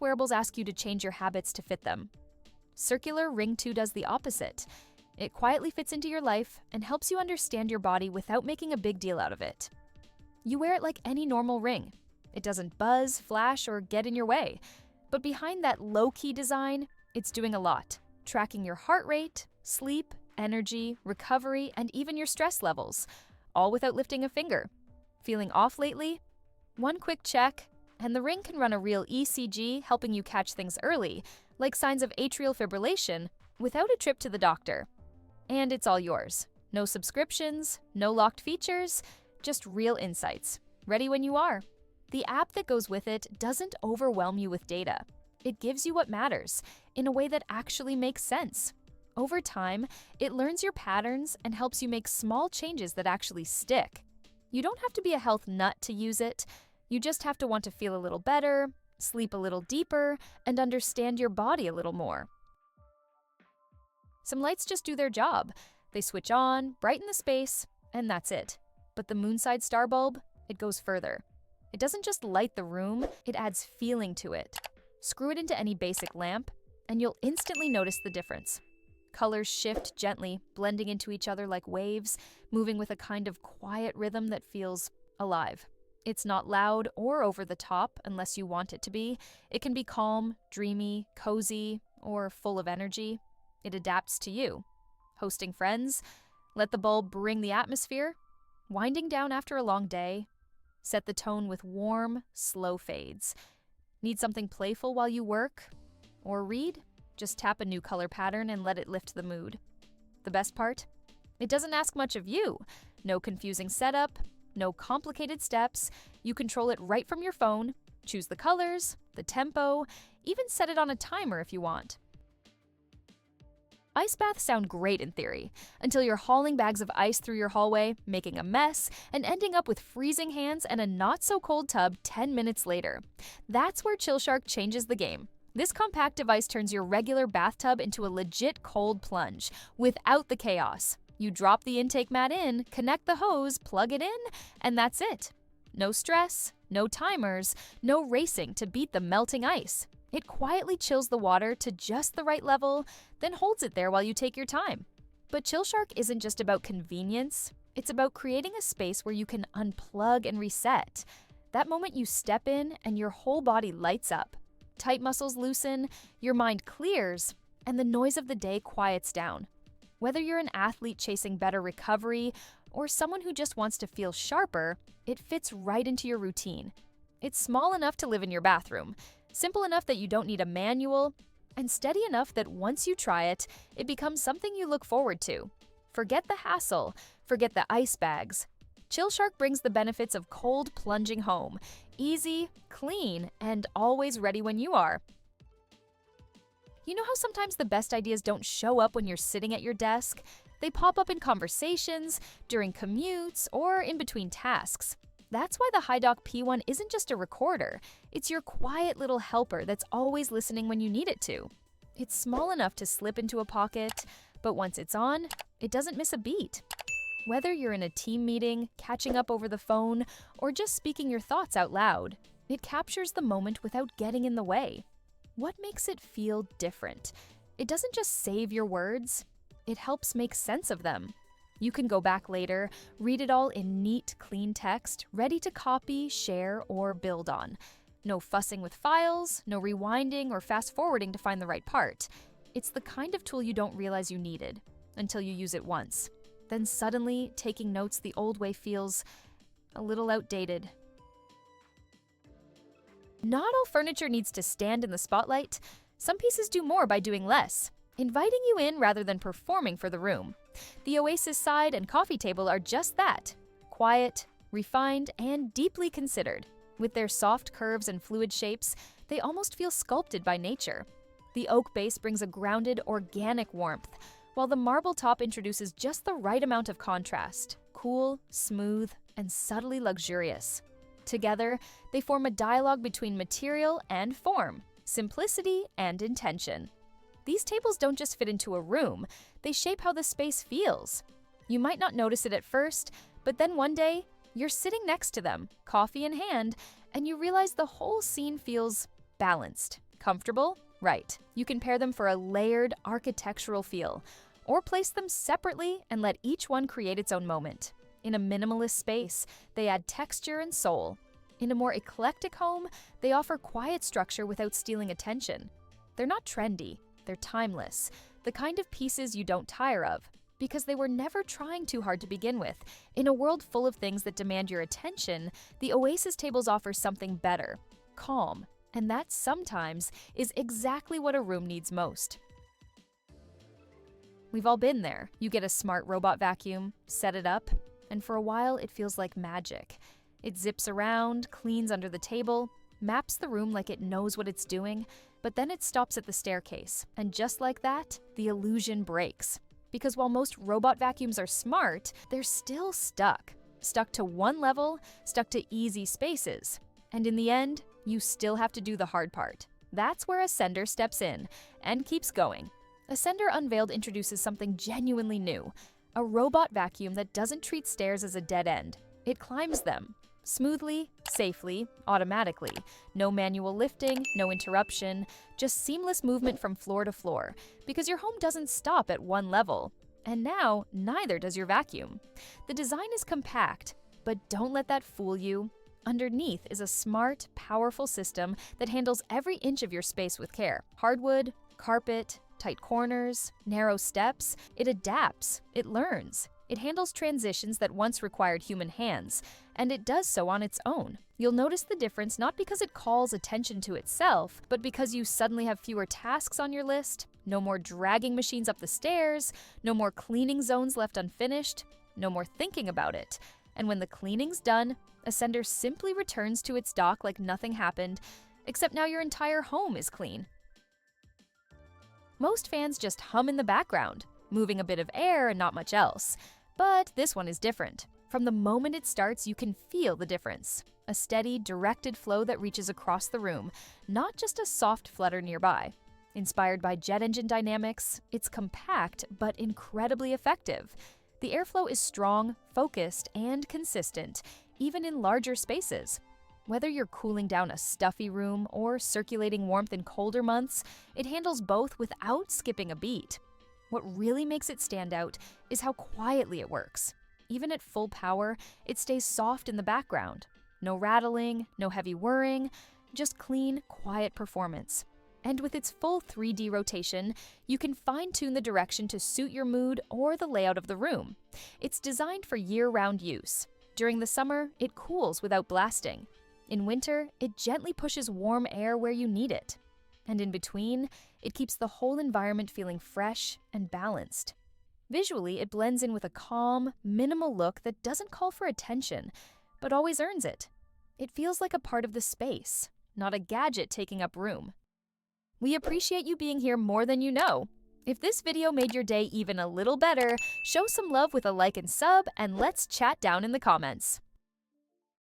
wearables ask you to change your habits to fit them. Circular Ring 2 does the opposite. It quietly fits into your life and helps you understand your body without making a big deal out of it. You wear it like any normal ring. It doesn't buzz, flash, or get in your way. But behind that low-key design, it's doing a lot, tracking your heart rate, sleep, energy, recovery, and even your stress levels, all without lifting a finger. Feeling off lately? One quick check, and the ring can run a real ECG, helping you catch things early, like signs of atrial fibrillation, without a trip to the doctor. And it's all yours. No subscriptions, no locked features, just real insights. Ready when you are. The app that goes with it doesn't overwhelm you with data. It gives you what matters, in a way that actually makes sense. Over time, it learns your patterns and helps you make small changes that actually stick. You don't have to be a health nut to use it. You just have to want to feel a little better, sleep a little deeper, and understand your body a little more. Some lights just do their job. They switch on, brighten the space, and that's it. But the Moonside star bulb, it goes further. It doesn't just light the room, it adds feeling to it. Screw it into any basic lamp, and you'll instantly notice the difference. Colors shift gently, blending into each other like waves, moving with a kind of quiet rhythm that feels alive. It's not loud or over the top unless you want it to be. It can be calm, dreamy, cozy, or full of energy. It adapts to you. Hosting friends? Let the bulb bring the atmosphere. Winding down after a long day? Set the tone with warm, slow fades. Need something playful while you work? Or read? Just tap a new color pattern and let it lift the mood. The best part? It doesn't ask much of you. No confusing setup, no complicated steps. You control it right from your phone, choose the colors, the tempo, even set it on a timer if you want. Ice baths sound great in theory, until you're hauling bags of ice through your hallway, making a mess, and ending up with freezing hands and a not-so-cold tub 10 minutes later. That's where Chillshark changes the game. This compact device turns your regular bathtub into a legit cold plunge, without the chaos. You drop the intake mat in, connect the hose, plug it in, and that's it. No stress, no timers, no racing to beat the melting ice. It quietly chills the water to just the right level, then holds it there while you take your time. But Chillshark isn't just about convenience, it's about creating a space where you can unplug and reset. That moment you step in and your whole body lights up. Tight muscles loosen, your mind clears, and the noise of the day quiets down. Whether you're an athlete chasing better recovery or someone who just wants to feel sharper, it fits right into your routine. It's small enough to live in your bathroom, simple enough that you don't need a manual, and steady enough that once you try it, it becomes something you look forward to. Forget the hassle, forget the ice bags. Chillshark brings the benefits of cold plunging home, easy, clean, and always ready when you are. You know how sometimes the best ideas don't show up when you're sitting at your desk? They pop up in conversations, during commutes, or in between tasks. That's why the HiDock P1 isn't just a recorder. It's your quiet little helper that's always listening when you need it to. It's small enough to slip into a pocket, but once it's on, it doesn't miss a beat. Whether you're in a team meeting, catching up over the phone, or just speaking your thoughts out loud, it captures the moment without getting in the way. What makes it feel different? It doesn't just save your words, it helps make sense of them. You can go back later, read it all in neat, clean text, ready to copy, share, or build on. No fussing with files, no rewinding or fast-forwarding to find the right part. It's the kind of tool you don't realize you needed until you use it once. Then suddenly, taking notes the old way feels a little outdated. Not all furniture needs to stand in the spotlight. Some pieces do more by doing less, inviting you in rather than performing for the room. The Oasis side and coffee table are just that, quiet, refined, and deeply considered. With their soft curves and fluid shapes, they almost feel sculpted by nature. The oak base brings a grounded, organic warmth, while the marble top introduces just the right amount of contrast, cool, smooth, and subtly luxurious. Together, they form a dialogue between material and form, simplicity and intention. These tables don't just fit into a room, they shape how the space feels. You might not notice it at first, but then one day, you're sitting next to them, coffee in hand, and you realize the whole scene feels balanced, Comfortable? Right. You can pair them for a layered architectural feel, or place them separately and let each one create its own moment. In a minimalist space, they add texture and soul. In a more eclectic home, they offer quiet structure without stealing attention. They're not trendy, they're timeless, the kind of pieces you don't tire of, because they were never trying too hard to begin with. In a world full of things that demand your attention, the Oasis tables offer something better: calm. And that sometimes is exactly what a room needs most. We've all been there. You get a smart robot vacuum, set it up, and for a while it feels like magic. It zips around, cleans under the table, maps the room like it knows what it's doing, but then it stops at the staircase. And just like that, the illusion breaks. Because while most robot vacuums are smart, they're still stuck. Stuck to one level, stuck to easy spaces. And in the end, you still have to do the hard part. That's where Ascender steps in and keeps going. Ascender Unveiled introduces something genuinely new: a robot vacuum that doesn't treat stairs as a dead end. It climbs them smoothly, safely, automatically. No manual lifting, no interruption, just seamless movement from floor to floor, because your home doesn't stop at one level. And now, neither does your vacuum. The design is compact, but don't let that fool you. Underneath is a smart, powerful system that handles every inch of your space with care. Hardwood, carpet, tight corners, narrow steps. It adapts, it learns. It handles transitions that once required human hands, and it does so on its own. You'll notice the difference not because it calls attention to itself, but because you suddenly have fewer tasks on your list, no more dragging machines up the stairs, no more cleaning zones left unfinished, no more thinking about it. And when the cleaning's done, Ascender simply returns to its dock like nothing happened, except now your entire home is clean. Most fans just hum in the background, moving a bit of air and not much else. But this one is different. From the moment it starts, you can feel the difference. A steady, directed flow that reaches across the room, not just a soft flutter nearby. Inspired by jet engine dynamics, it's compact but incredibly effective. The airflow is strong, focused, and consistent, even in larger spaces. Whether you're cooling down a stuffy room or circulating warmth in colder months, it handles both without skipping a beat. What really makes it stand out is how quietly it works. Even at full power, it stays soft in the background. No rattling, no heavy whirring, just clean, quiet performance. And with its full 3D rotation, you can fine-tune the direction to suit your mood or the layout of the room. It's designed for year-round use. During the summer, it cools without blasting. In winter, it gently pushes warm air where you need it. And in between, it keeps the whole environment feeling fresh and balanced. Visually, it blends in with a calm, minimal look that doesn't call for attention, but always earns it. It feels like a part of the space, not a gadget taking up room. We appreciate you being here more than you know. If this video made your day even a little better, show some love with a like and sub, and let's chat down in the comments.